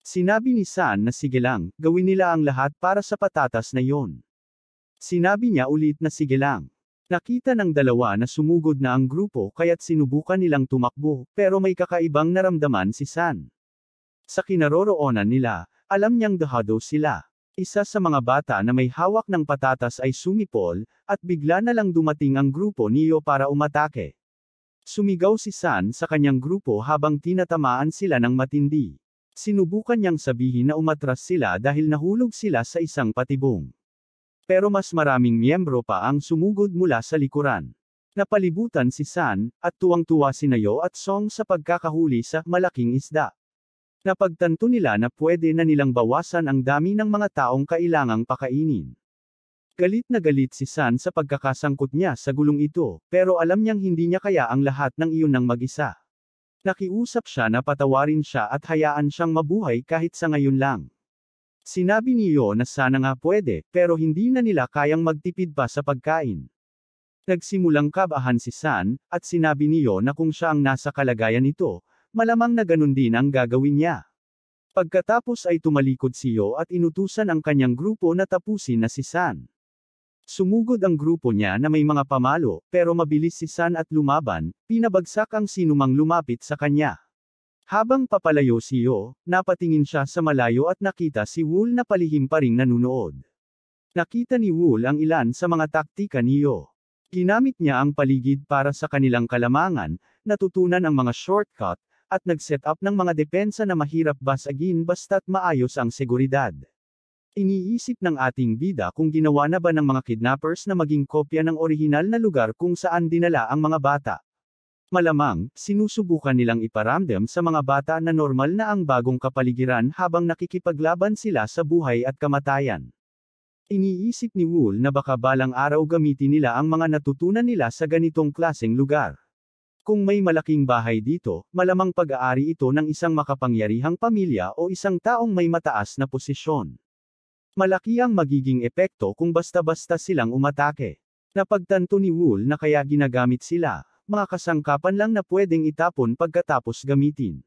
Sinabi ni San na sige lang, gawin nila ang lahat para sa patatas na yon. Sinabi niya ulit na sige lang. Nakita ng dalawa na sumugod na ang grupo kaya't sinubukan nilang tumakbo, pero may kakaibang naramdaman si San. Sa kinaroroonan nila, alam niyang dahado sila. Isa sa mga bata na may hawak ng patatas ay sumipol, at bigla na lang dumating ang grupo niyo para umatake. Sumigaw si San sa kanyang grupo habang tinatamaan sila ng matindi. Sinubukan niyang sabihin na umatras sila dahil nahulog sila sa isang patibong. Pero mas maraming miyembro pa ang sumugod mula sa likuran. Napalibutan si San, at tuwang-tuwa si Nayo at Song sa pagkakahuli sa malaking isda. Napagtanto nila na pwede na nilang bawasan ang dami ng mga taong kailangang pakainin. Galit na galit si San sa pagkakasangkot niya sa gulong ito, pero alam niyang hindi niya kaya ang lahat ng iyon ng mag-isa. Nakiusap siya na patawarin siya at hayaan siyang mabuhay kahit sa ngayon lang. Sinabi niyo na sana nga pwede, pero hindi na nila kayang magtipid pa sa pagkain. Nagsimulang kabahan si San, at sinabi niyo na kung siya ang nasa kalagayan ito, malamang na ganun din ang gagawin niya. Pagkatapos ay tumalikod si Yo at inutusan ang kanyang grupo na tapusin na si San. Sumugod ang grupo niya na may mga pamalo, pero mabilis si San at lumaban, pinabagsak ang sinumang lumapit sa kanya. Habang papalayo si Yo, napatingin siya sa malayo at nakita si Wool na palihim pa ring nanunood. Nakita ni Wool ang ilan sa mga taktika ni Yo. Ginamit niya ang paligid para sa kanilang kalamangan, natutunan ang mga shortcut, at nag-set up ng mga depensa na mahirap basagin basta't maayos ang seguridad. Iniisip ng ating bida kung ginawa na ba ng mga kidnappers na maging kopya ng orihinal na lugar kung saan dinala ang mga bata. Malamang, sinusubukan nilang iparamdam sa mga bata na normal na ang bagong kapaligiran habang nakikipaglaban sila sa buhay at kamatayan. Iniisip ni Wool na baka balang araw gamitin nila ang mga natutunan nila sa ganitong klaseng lugar. Kung may malaking bahay dito, malamang pag-aari ito ng isang makapangyarihang pamilya o isang taong may mataas na posisyon. Malaki ang magiging epekto kung basta-basta silang umatake. Napagtanto ni Wool na kaya ginagamit sila, mga kasangkapan lang na pwedeng itapon pagkatapos gamitin.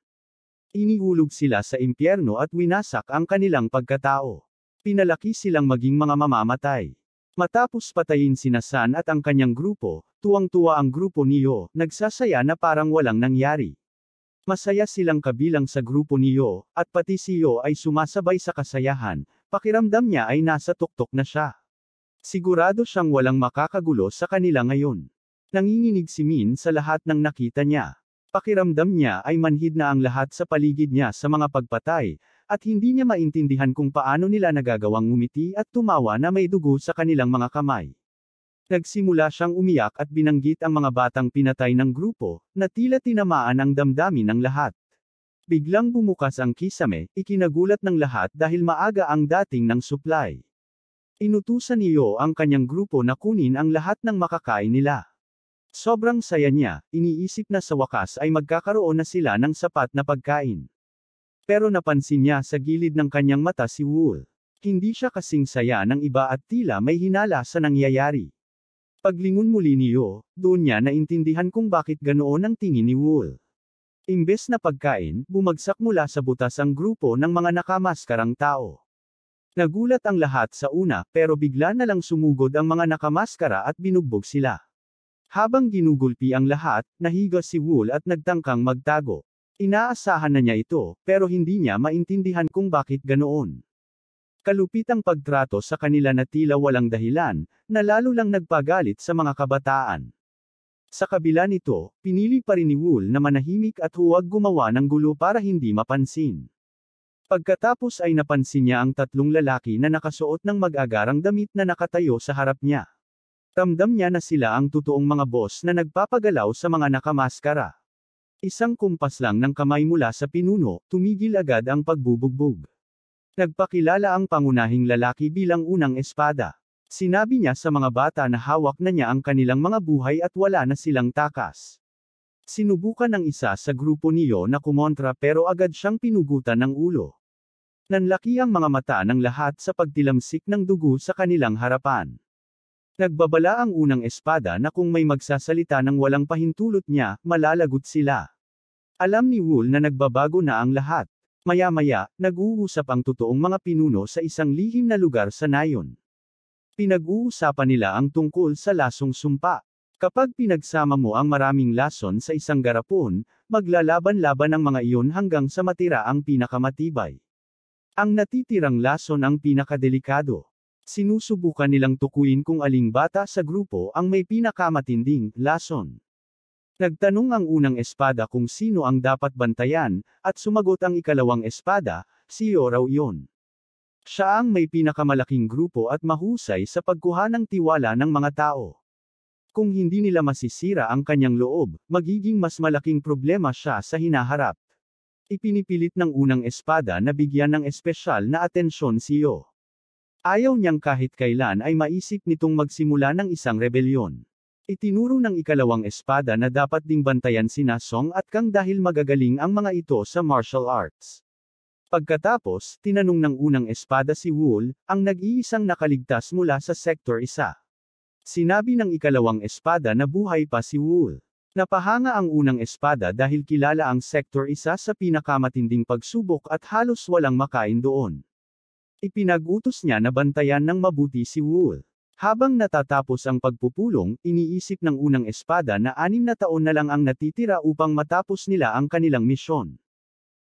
Inihulog sila sa impyerno at winasak ang kanilang pagkatao. Pinalaki silang maging mga mamamatay. Matapos patayin sina San at ang kanyang grupo, tuwang-tuwa ang grupo ni Yo, nagsasaya na parang walang nangyari. Masaya silang kabilang sa grupo ni Yo, at pati si Yo ay sumasabay sa kasayahan, pakiramdam niya ay nasa tuktok na siya. Sigurado siyang walang makakagulo sa kanila ngayon. Nanginginig si Min sa lahat ng nakita niya. Pakiramdam niya ay manhid na ang lahat sa paligid niya sa mga pagpatay, at hindi niya maintindihan kung paano nila nagagawang ngumiti at tumawa na may dugo sa kanilang mga kamay. Nagsimula siyang umiyak at binanggit ang mga batang pinatay ng grupo, na tila tinamaan ang damdamin ng lahat. Biglang bumukas ang kisame, ikinagulat ng lahat dahil maaga ang dating ng supply. Inutusan niyo ang kanyang grupo na kunin ang lahat ng makakain nila. Sobrang saya niya, iniisip na sa wakas ay magkakaroon na sila ng sapat na pagkain. Pero napansin niya sa gilid ng kanyang mata si Wool. Hindi siya kasing saya ng iba at tila may hinala sa nangyayari. Paglingon muli ni Yo, doon niya naintindihan kung bakit ganoon ang tingin ni Wool. Imbes na pagkain, bumagsak mula sa butas ang grupo ng mga nakamaskarang tao. Nagulat ang lahat sa una, pero bigla na lang sumugod ang mga nakamaskara at binugbog sila. Habang ginugulpi ang lahat, nahiga si Wool at nagtangkang magtago. Inaasahan na niya ito, pero hindi niya maintindihan kung bakit ganoon. Kalupit ang pagtrato sa kanila na tila walang dahilan, na lalo lang nagpagalit sa mga kabataan. Sa kabila nito, pinili pa rin ni Wool na manahimik at huwag gumawa ng gulo para hindi mapansin. Pagkatapos ay napansin niya ang tatlong lalaki na nakasuot ng mag-agarang damit na nakatayo sa harap niya. Ramdam niya na sila ang totoong mga boss na nagpapagalaw sa mga nakamaskara. Isang kumpas lang ng kamay mula sa pinuno, tumigil agad ang pagbubugbog. Nagpakilala ang pangunahing lalaki bilang unang espada. Sinabi niya sa mga bata na hawak na niya ang kanilang mga buhay at wala na silang takas. Sinubukan ng isa sa grupo niyo na kumontra pero agad siyang pinugutan ng ulo. Nanlaki ang mga mata ng lahat sa pagtilamsik ng dugo sa kanilang harapan. Nagbabala ang unang espada na kung may magsasalita ng walang pahintulot niya, malalagot sila. Alam ni Wool na nagbabago na ang lahat. Maya-maya, nag-uusap ang totoong mga pinuno sa isang lihim na lugar sa nayon. Pinag-uusapan nila ang tungkol sa lasong sumpa. Kapag pinagsama mo ang maraming lason sa isang garapon, maglalaban-laban ang mga iyon hanggang sa matira ang pinakamatibay. Ang natitirang lason ang pinakadelikado. Sinusubukan nilang tukuyin kung aling bata sa grupo ang may pinakamatinding lason. Nagtanong ang unang espada kung sino ang dapat bantayan, at sumagot ang ikalawang espada, siyo raw iyon. Siya ang may pinakamalaking grupo at mahusay sa pagkuha ng tiwala ng mga tao. Kung hindi nila masisira ang kanyang loob, magiging mas malaking problema siya sa hinaharap. Ipinipilit ng unang espada na bigyan ng espesyal na atensyon siyo. Ayaw niyang kahit kailan ay maisip nitong magsimula ng isang rebelyon. Itinuro ng ikalawang espada na dapat ding bantayan sina Song at Kang dahil magagaling ang mga ito sa martial arts. Pagkatapos, tinanong ng unang espada si Wool, ang nag-iisang nakaligtas mula sa Sector 1. Sinabi ng ikalawang espada na buhay pa si Wool. Napahanga ang unang espada dahil kilala ang Sector 1 sa pinakamatinding pagsubok at halos walang makain doon. Ipinag-utos niya na bantayan ng mabuti si Wool. Habang natatapos ang pagpupulong, iniisip ng unang espada na 6 na taon na lang ang natitira upang matapos nila ang kanilang misyon.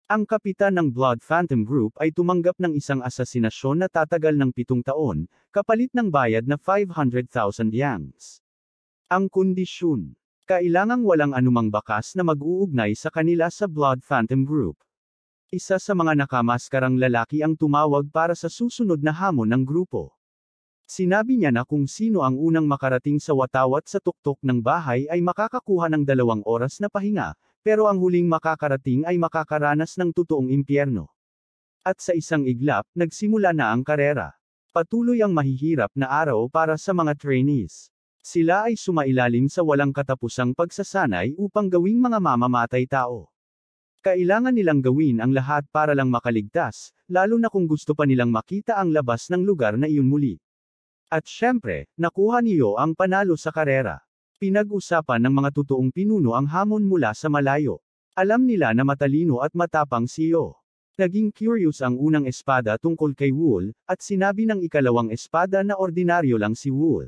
Ang kapitan ng Blood Phantom Group ay tumanggap ng isang asasinasyon na tatagal ng 7 taon, kapalit ng bayad na 500,000 yangs. Ang kondisyon. Kailangang walang anumang bakas na mag-uugnay sa kanila sa Blood Phantom Group. Isa sa mga nakamaskarang lalaki ang tumawag para sa susunod na hamon ng grupo. Sinabi niya na kung sino ang unang makarating sa watawat sa tuktok ng bahay ay makakakuha ng 2 oras na pahinga, pero ang huling makakarating ay makakaranas ng totoong impyerno. At sa isang iglap, nagsimula na ang karera. Patuloy ang mahihirap na araw para sa mga trainees. Sila ay sumailalim sa walang katapusang pagsasanay upang gawing mga mamamatay tao. Kailangan nilang gawin ang lahat para lang makaligtas, lalo na kung gusto pa nilang makita ang labas ng lugar na iyon muli. At syempre, nakuha niyo ang panalo sa karera. Pinag-usapan ng mga totoong pinuno ang hamon mula sa malayo. Alam nila na matalino at matapang siyo. Naging curious ang unang espada tungkol kay Wool, at sinabi ng ikalawang espada na ordinaryo lang si Wool.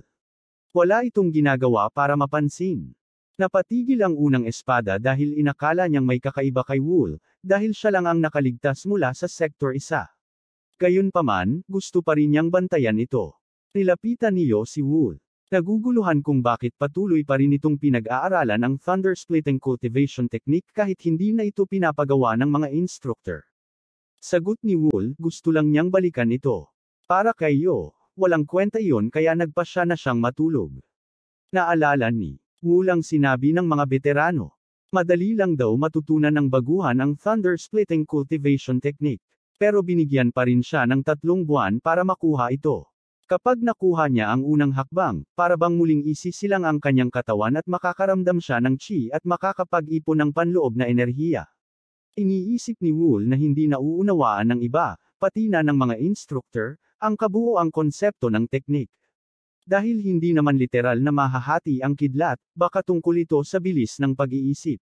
Wala itong ginagawa para mapansin. Napatigil ang unang espada dahil inakala niyang may kakaiba kay Wool, dahil siya lang ang nakaligtas mula sa Sector 1. Gayunpaman, gusto pa rin niyang bantayan ito. Nilapitan niyo si Wool. Naguguluhan kung bakit patuloy pa rin itong pinag-aaralan ang Thunder Splitting Cultivation Technique kahit hindi na ito pinapagawa ng mga instructor. Sagot ni Wool, gusto lang niyang balikan ito. Para kayo, walang kwenta iyon kaya nagpasya na siyang matulog. Naalala ni Wool ang sinabi ng mga veterano. Madali lang daw matutunan ng baguhan ang Thunder Splitting Cultivation Technique. Pero binigyan pa rin siya ng 3 buwan para makuha ito. Kapag nakuha niya ang unang hakbang, para bang muling isisilang ang kanyang katawan at makakaramdam siya ng chi at makakapag-ipon ng panloob na enerhiya. Iniisip ni Wool na hindi nauunawaan ng iba, pati na ng mga instructor, ang kabuoang konsepto ng teknik. Dahil hindi naman literal na mahahati ang kidlat, baka tungkol ito sa bilis ng pag-iisip.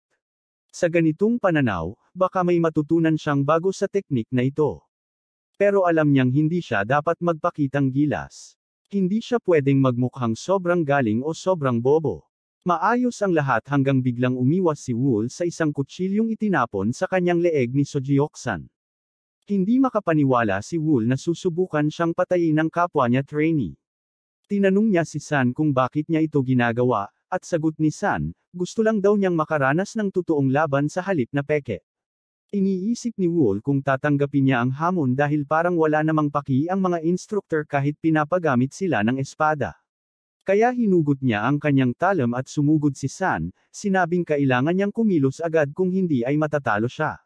Sa ganitong pananaw, baka may matutunan siyang bago sa teknik na ito. Pero alam niyang hindi siya dapat magpakitang gilas. Hindi siya pwedeng magmukhang sobrang galing o sobrang bobo. Maayos ang lahat hanggang biglang umiwas si Wool sa isang kutsilyong itinapon sa kanyang leeg ni Sojioksan. Hindi makapaniwala si Wool na susubukan siyang patayin ng kapwa niya trainee. Tinanong niya si San kung bakit niya ito ginagawa, at sagot ni San, gusto lang daw niyang makaranas ng totoong laban sa halip na peke. Iniisip ni Wool kung tatanggapin niya ang hamon dahil parang wala namang paki ang mga instructor kahit pinapagamit sila ng espada. Kaya hinugot niya ang kanyang talam at sumugod si San, sinabing kailangan niyang kumilos agad kung hindi ay matatalo siya.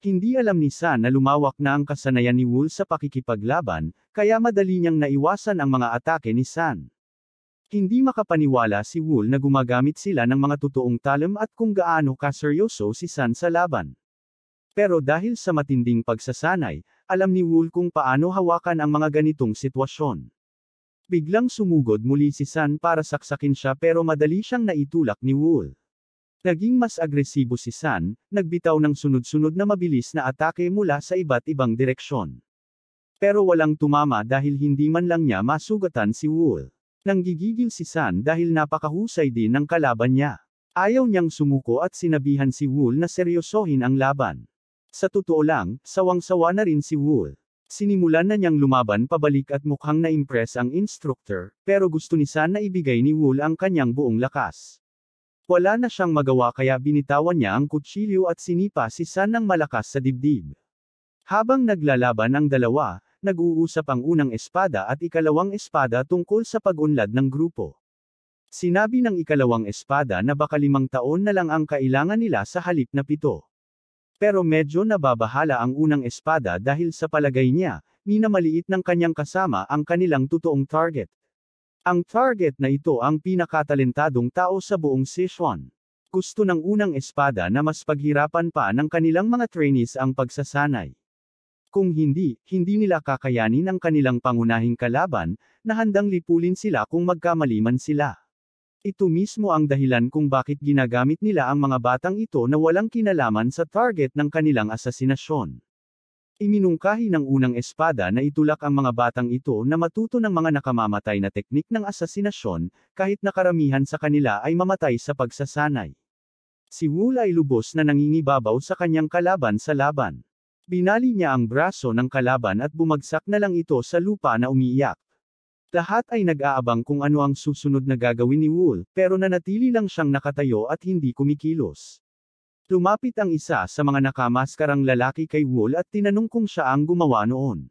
Hindi alam ni San na lumawak na ang kasanayan ni Wool sa pakikipaglaban, kaya madali niyang naiwasan ang mga atake ni San. Hindi makapaniwala si Wool na gumagamit sila ng mga totoong talam at kung gaano kaseryoso si San sa laban. Pero dahil sa matinding pagsasanay, alam ni Wool kung paano hawakan ang mga ganitong sitwasyon. Biglang sumugod muli si San para saksakin siya pero madali siyang naitulak ni Wool. Naging mas agresibo si San, nagbitaw ng sunod-sunod na mabilis na atake mula sa iba't ibang direksyon. Pero walang tumama dahil hindi man lang niya masugatan si Wool. Nanggigigil si San dahil napakahusay din ng kalaban niya. Ayaw niyang sumuko at sinabihan si Wool na seryosohin ang laban. Sa totoo lang, sawang-sawa na rin si Wool. Sinimulan na niyang lumaban pabalik at mukhang na-impress ang instructor, pero gusto ni San na ibigay ni Wool ang kanyang buong lakas. Wala na siyang magawa kaya binitawan niya ang kutsilyo at sinipa si San ng malakas sa dibdib. Habang naglalaban ang dalawa, nag-uusap ang unang espada at ikalawang espada tungkol sa pag-unlad ng grupo. Sinabi ng ikalawang espada na baka 5 taon na lang ang kailangan nila sa halip na 7. Pero medyo nababahala ang unang espada dahil sa palagay niya, minamaliit ng kanyang kasama ang kanilang totoong target. Ang target na ito ang pinakatalentadong tao sa buong Sichuan. Gusto ng unang espada na mas paghirapan pa ng kanilang mga trainees ang pagsasanay. Kung hindi nila kakayanin ang kanilang pangunahing kalaban, na handang lipulin sila kung magkamali man sila. Ito mismo ang dahilan kung bakit ginagamit nila ang mga batang ito na walang kinalaman sa target ng kanilang asasinasyon. Iminungkahi ng unang espada na itulak ang mga batang ito na matuto ng mga nakamamatay na teknik ng asasinasyon, kahit na karamihan sa kanila ay mamatay sa pagsasanay. Si Wool ay lubos na nangingibabaw sa kanyang kalaban sa laban. Binali niya ang braso ng kalaban at bumagsak na lang ito sa lupa na umiiyak. Lahat ay nag-aabang kung ano ang susunod na gagawin ni Wool, pero nanatili lang siyang nakatayo at hindi kumikilos. Lumapit ang isa sa mga nakamaskarang lalaki kay Wool at tinanong kung siya ang gumawa noon.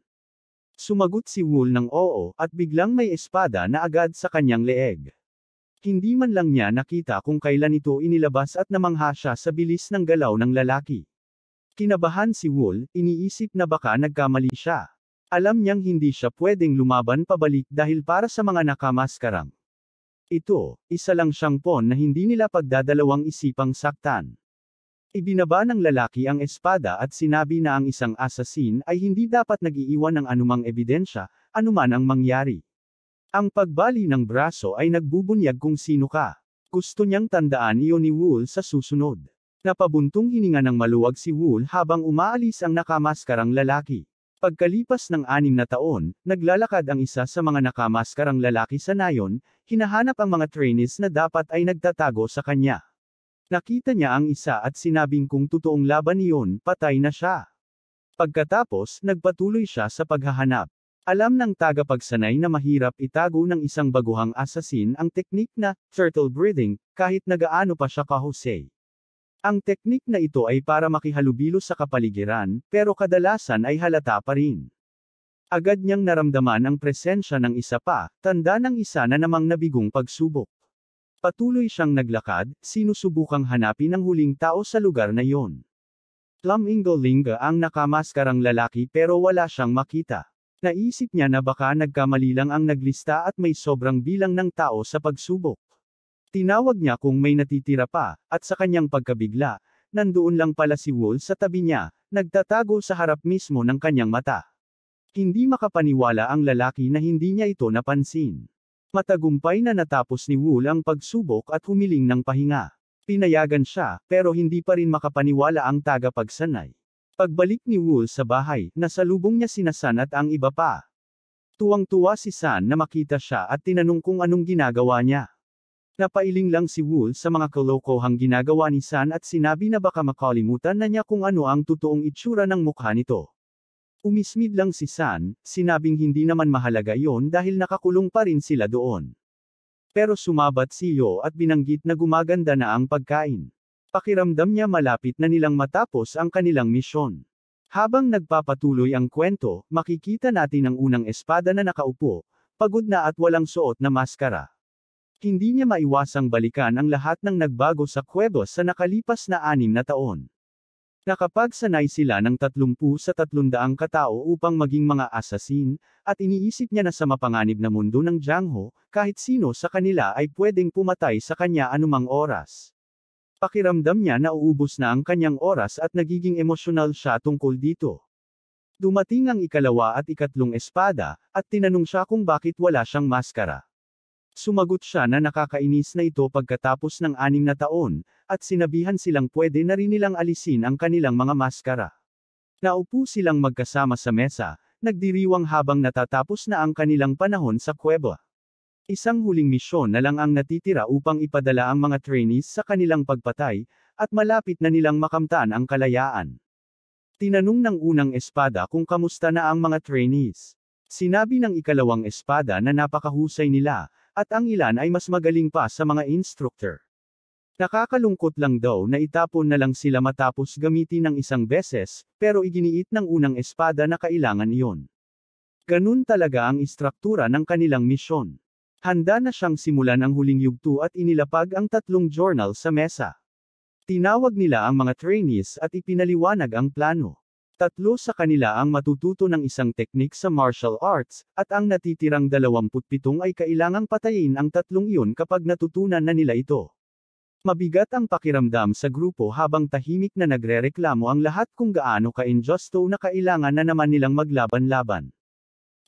Sumagot si Wool ng oo, at biglang may espada na agad sa kanyang leeg. Hindi man lang niya nakita kung kailan ito inilabas at namangha siya sa bilis ng galaw ng lalaki. Kinabahan si Wool, iniisip na baka nagkamali siya. Alam niyang hindi siya pwedeng lumaban pabalik dahil para sa mga nakamaskarang ito, isa lang siyang pawn na hindi nila pagdadalawang isipang saktan. Ibinaba ng lalaki ang espada at sinabi na ang isang assassin ay hindi dapat nag-iiwan ng anumang ebidensya, anuman ang mangyari. Ang pagbali ng braso ay nagbubunyag kung sino ka. Gusto niyang tandaan iyon ni Wool sa susunod. Napabuntong hininga ng maluwag si Wool habang umaalis ang nakamaskarang lalaki. Pagkalipas ng 6 na taon, naglalakad ang isa sa mga nakamaskarang lalaki sa nayon, hinahanap ang mga trainees na dapat ay nagtatago sa kanya. Nakita niya ang isa at sinabing kung totoong laban iyon, patay na siya. Pagkatapos, nagpatuloy siya sa paghahanap. Alam ng tagapagsanay na mahirap itago ng isang baguhang assassin ang teknik na turtle breathing, kahit nagaano pa siya kahusay. Ang teknik na ito ay para makihalubilo sa kapaligiran, pero kadalasan ay halata pa rin. Agad niyang naramdaman ang presensya ng isa pa, tanda ng isa na namang nabigong pagsubok. Patuloy siyang naglakad, sinusubukang hanapin ang huling tao sa lugar na iyon. Lam-Ingo-Linga ang nakamaskarang lalaki pero wala siyang makita. Naisip niya na baka nagkamali lang ang naglista at may sobrang bilang ng tao sa pagsubok. Tinawag niya kung may natitira pa, at sa kanyang pagkabigla, nandoon lang pala si Wool sa tabi niya, nagtatago sa harap mismo ng kanyang mata. Hindi makapaniwala ang lalaki na hindi niya ito napansin. Matagumpay na natapos ni Wool ang pagsubok at humiling ng pahinga. Pinayagan siya, pero hindi pa rin makapaniwala ang tagapagsanay. Pagbalik ni Wool sa bahay, nasalubong niya sina San at ang iba pa. Tuwang-tuwa si San na makita siya at tinanong kung anong ginagawa niya. Napailing lang si Wool sa mga kalokohang ginagawa ni San at sinabi na baka makalimutan na niya kung ano ang totoong itsura ng mukha nito. Umismid lang si San, sinabing hindi naman mahalaga iyon dahil nakakulong pa rin sila doon. Pero sumabat si Yo at binanggit na gumaganda na ang pagkain. Pakiramdam niya malapit na nilang matapos ang kanilang misyon. Habang nagpapatuloy ang kwento, makikita natin ang unang espada na nakaupo, pagod na at walang suot na maskara. Hindi niya maiwasang balikan ang lahat ng nagbago sa Cuevos sa nakalipas na 6 na taon. Nakapagsanay sila ng 30 sa 300 katao upang maging mga assassin, at iniisip niya na sa mapanganib na mundo ng Jiangho, kahit sino sa kanila ay pwedeng pumatay sa kanya anumang oras. Pakiramdam niya na uubos na ang kanyang oras at nagiging emosyonal siya tungkol dito. Dumating ang ikalawa at ikatlong espada, at tinanong siya kung bakit wala siyang maskara. Sumagot siya na nakakainis na ito pagkatapos ng 6 na taon, at sinabihan silang pwede na rin nilang alisin ang kanilang mga maskara. Naupo silang magkasama sa mesa, nagdiriwang habang natatapos na ang kanilang panahon sa kuweba. Isang huling misyon na lang ang natitira upang ipadala ang mga trainees sa kanilang pagpatay, at malapit na nilang makamtan ang kalayaan. Tinanong ng unang espada kung kamusta na ang mga trainees. Sinabi ng ikalawang espada na napakahusay nila, at ang ilan ay mas magaling pa sa mga instructor. Nakakalungkot lang daw na itapon na lang sila matapos gamitin ng isang beses, pero iginiit ng unang espada na kailangan iyon. Ganun talaga ang istruktura ng kanilang misyon. Handa na siyang simulan ang huling yugto at inilapag ang 3 journal sa mesa. Tinawag nila ang mga trainees at ipinaliwanag ang plano. 3 sa kanila ang matututo ng isang teknik sa martial arts, at ang natitirang 27 ay kailangang patayin ang 3 iyon kapag natutunan na nila ito. Mabigat ang pakiramdam sa grupo habang tahimik na nagrereklamo ang lahat kung gaano ka-injusto na kailangan na naman nilang maglaban-laban.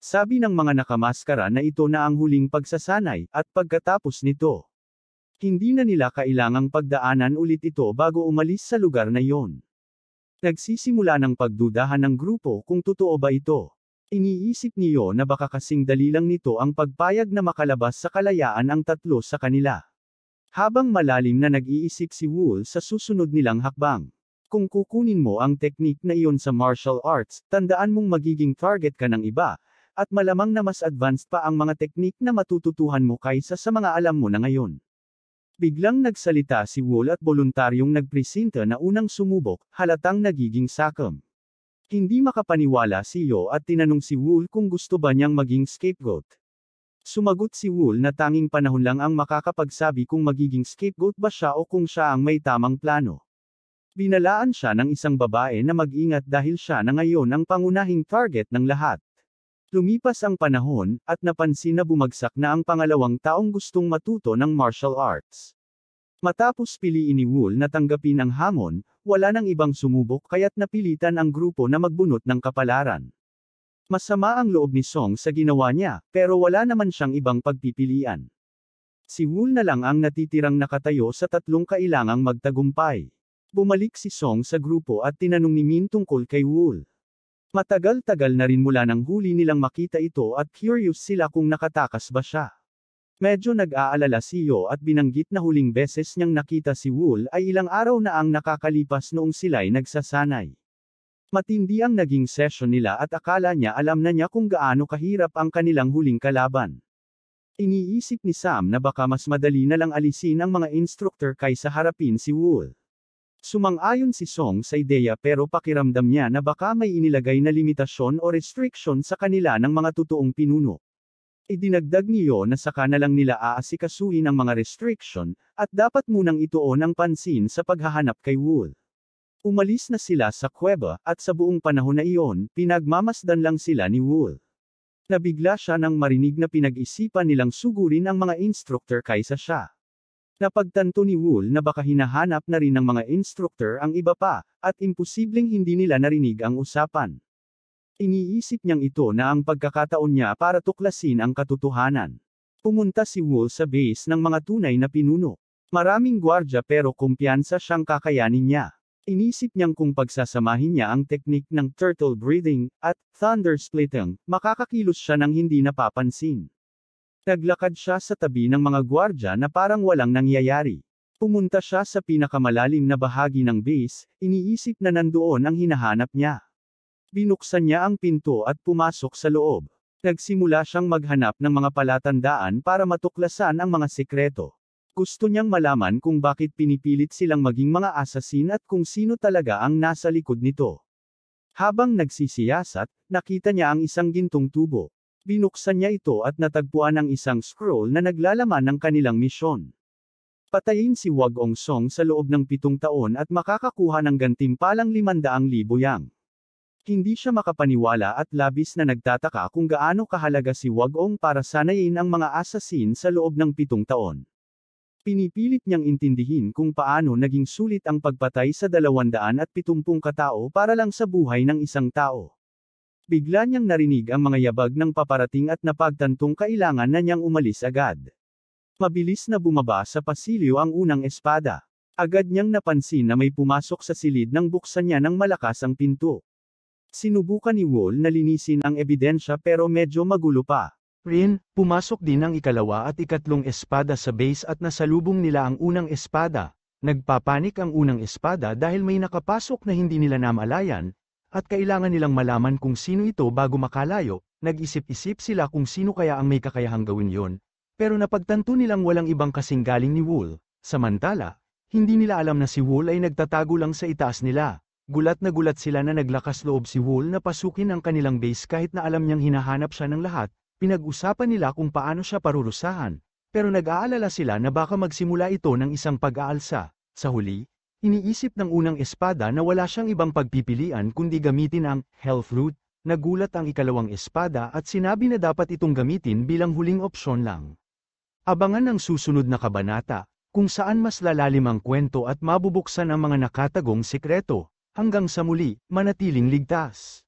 Sabi ng mga nakamaskara na ito na ang huling pagsasanay, at pagkatapos nito, hindi na nila kailangang pagdaanan ulit ito bago umalis sa lugar na iyon. Nagsisimula ng pagdudahan ng grupo kung totoo ba ito. Iniisip niyo na baka kasing dali lang nito ang pagpayag na makalabas sa kalayaan ang 3 sa kanila. Habang malalim na nag-iisip si Wool sa susunod nilang hakbang. Kung kukunin mo ang teknik na iyon sa martial arts, tandaan mong magiging target ka ng iba, at malamang na mas advanced pa ang mga teknik na matututuhan mo kaysa sa mga alam mo na ngayon. Biglang nagsalita si Wool at voluntaryong nagpresenta na unang sumubok, halatang nagiging sakam. Hindi makapaniwala si Yo at tinanong si Wool kung gusto ba niyang maging scapegoat. Sumagot si Wool na tanging panahon lang ang makakapagsabi kung magiging scapegoat ba siya o kung siya ang may tamang plano. Binalaan siya ng isang babae na mag-ingat dahil siya na ngayon ang pangunahing target ng lahat. Lumipas ang panahon, at napansin na bumagsak na ang pangalawang taong gustong matuto ng martial arts. Matapos piliin ni Wool na tanggapin ang hamon, wala nang ibang sumubok kaya't napilitan ang grupo na magbunot ng kapalaran. Masama ang loob ni Song sa ginawa niya, pero wala naman siyang ibang pagpipilian. Si Wool na lang ang natitirang nakatayo sa 3 kailangang magtagumpay. Bumalik si Song sa grupo at tinanong ni Min tungkol kay Wool. Matagal-tagal na rin mula nang huli nilang makita ito at curious sila kung nakatakas ba siya. Medyo nag-aalala si Yo at binanggit na huling beses niyang nakita si Wool ay ilang araw na ang nakakalipas noong sila'y nagsasanay. Matindi ang naging session nila at akala niya alam na niya kung gaano kahirap ang kanilang huling kalaban. Iniisip ni Sam na baka mas madali na lang alisin ang mga instructor kaysa harapin si Wool. Sumang-ayon si Song sa ideya pero pakiramdam niya na baka may inilagay na limitasyon o restriction sa kanila ng mga totoong pinuno. Idinagdag niyo na saka na lang nila aasikasuhin ang mga restriction, at dapat munang ituon ang pansin sa paghahanap kay Wool. Umalis na sila sa kuweba, at sa buong panahon na iyon, pinagmamasdan lang sila ni Wool. Nabigla siya nang marinig na pinag-isipan nilang sugurin ang mga instructor kaysa siya. Napagtanto ni Wool na baka hinahanap na rin ng mga instructor ang iba pa, at imposibleng hindi nila narinig ang usapan. Iniisip niyang ito na ang pagkakataon niya para tuklasin ang katotohanan. Pumunta si Wool sa base ng mga tunay na pinuno. Maraming gwardya pero kumpiyansa siyang kakayanin niya. Inisip niyang kung pagsasamahin niya ang teknik ng turtle breathing, at thunder splitting, makakakilos siya ng hindi napapansin. Naglakad siya sa tabi ng mga gwardya na parang walang nangyayari. Pumunta siya sa pinakamalalim na bahagi ng base, iniisip na nandoon ang hinahanap niya. Binuksan niya ang pinto at pumasok sa loob. Nagsimula siyang maghanap ng mga palatandaan para matuklasan ang mga sikreto. Gusto niyang malaman kung bakit pinipilit silang maging mga asasin at kung sino talaga ang nasa likod nito. Habang nagsisiyasat, nakita niya ang isang gintong tubo. Binuksan niya ito at natagpuan ang isang scroll na naglalaman ng kanilang misyon. Patayin si Wagong Song sa loob ng 7 taon at makakakuha ng gantimpalang 500,000 yang. Hindi siya makapaniwala at labis na nagtataka kung gaano kahalaga si Wagong para sanayin ang mga asasin sa loob ng 7 taon. Pinipilit niyang intindihin kung paano naging sulit ang pagpatay sa 270 katao para lang sa buhay ng isang tao. Bigla niyang narinig ang mga yabag ng paparating at napagtantong kailangan na niyang umalis agad. Mabilis na bumaba sa pasilyo ang unang espada. Agad niyang napansin na may pumasok sa silid nang buksan niya ng malakas ang pinto. Sinubukan ni Wall na linisin ang ebidensya pero medyo magulo pa. Rin, pumasok din ang ikalawa at ikatlong espada sa base at nasalubong nila ang unang espada. Nagpapanik ang unang espada dahil may nakapasok na hindi nila namalayan, at kailangan nilang malaman kung sino ito bago makalayo. Nag-isip-isip sila kung sino kaya ang may kakayahang gawin yon, pero napagtanto nilang walang ibang kasing galing ni Wool. Samantala, hindi nila alam na si Wool ay nagtatago lang sa itaas nila. Gulat na gulat sila na naglakas loob si Wool na pasukin ang kanilang base kahit na alam niyang hinahanap siya ng lahat. Pinag-usapan nila kung paano siya parurusahan, pero nag-aalala sila na baka magsimula ito ng isang pag-aalsa. Sa huli, iniisip ng unang espada na wala siyang ibang pagpipilian kundi gamitin ang Health Root. Nagulat ang ikalawang espada at sinabi na dapat itong gamitin bilang huling opsyon lang. Abangan ang susunod na kabanata, kung saan mas lalalim ang kwento at mabubuksan ang mga nakatagong sekreto. Hanggang sa muli, manatiling ligtas.